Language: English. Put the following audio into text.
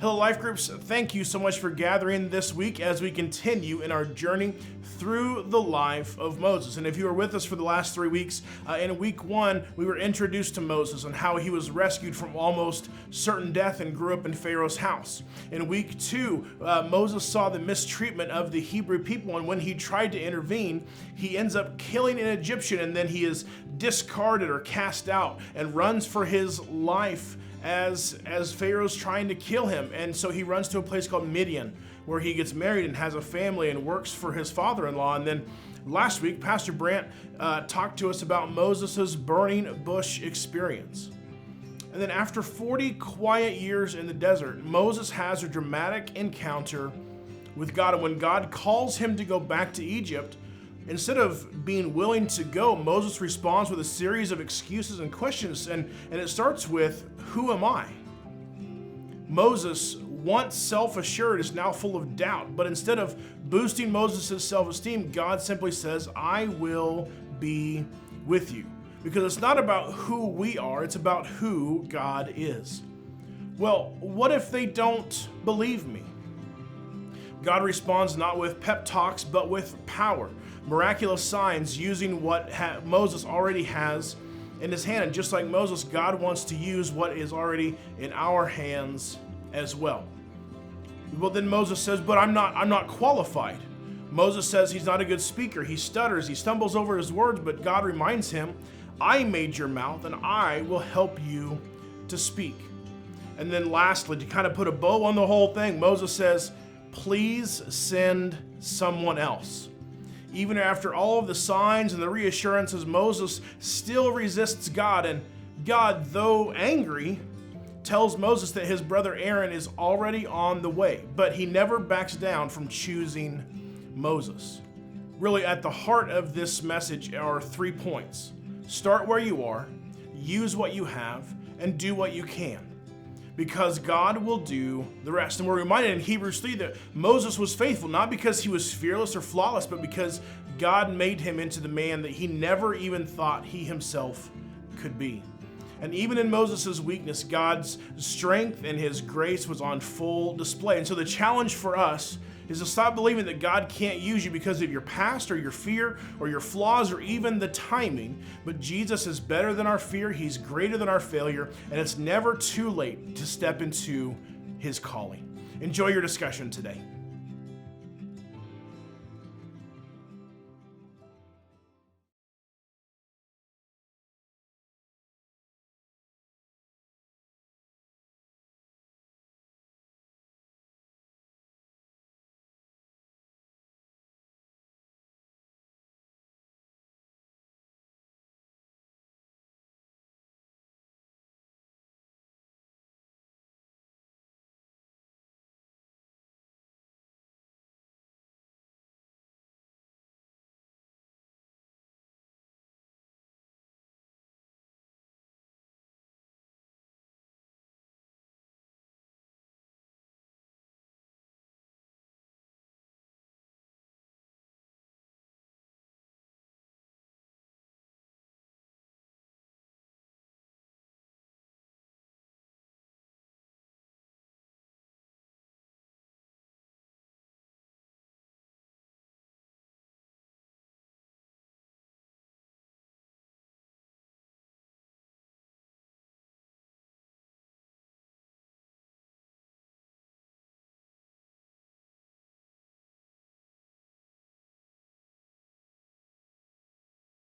Hello, Life Groups. Thank you so much for gathering this week as we continue in our journey through the life of Moses. And if you were with us for the last 3 weeks, in week 1, we were introduced to Moses and how he was rescued from almost certain death and grew up in Pharaoh's house. In week 2, Moses saw the mistreatment of the Hebrew people, and when he tried to intervene, he ends up killing an Egyptian, and then he is discarded or cast out and runs for his life as Pharaoh's trying to kill him. And so he runs to a place called Midian, where he gets married and has a family and works for his father-in-law. And then last week, Pastor Brant talked to us about Moses' burning bush experience. And then after 40 quiet years in the desert, Moses has a dramatic encounter with God. And when God calls him to go back to Egypt, instead of being willing to go, Moses responds with a series of excuses and questions, and it starts with, "Who am I?" Moses, once self-assured, is now full of doubt, but instead of boosting Moses' self-esteem, God simply says, "I will be with you." Because it's not about who we are, it's about who God is. Well, what if they don't believe me? God responds not with pep talks, but with power. Miraculous signs using what Moses already has in his hand. And just like Moses, God wants to use what is already in our hands as well. Well, then Moses says, "But I'm not qualified." Moses says he's not a good speaker. He stutters, he stumbles over his words, but God reminds him, "I made your mouth and I will help you to speak." And then lastly, to kind of put a bow on the whole thing, Moses says, "Please send someone else." Even after all of the signs and the reassurances, Moses still resists God, and God, though angry, tells Moses that his brother Aaron is already on the way, but he never backs down from choosing Moses. Really, at the heart of this message are 3 points. Start where you are, use what you have, and do what you can, because God will do the rest. And we're reminded in Hebrews 3 that Moses was faithful, not because he was fearless or flawless, but because God made him into the man that he never even thought he himself could be. And even in Moses' weakness, God's strength and his grace was on full display. And so the challenge for us is to stop believing that God can't use you because of your past or your fear or your flaws or even the timing. But Jesus is better than our fear. He's greater than our failure. And it's never too late to step into his calling. Enjoy your discussion today.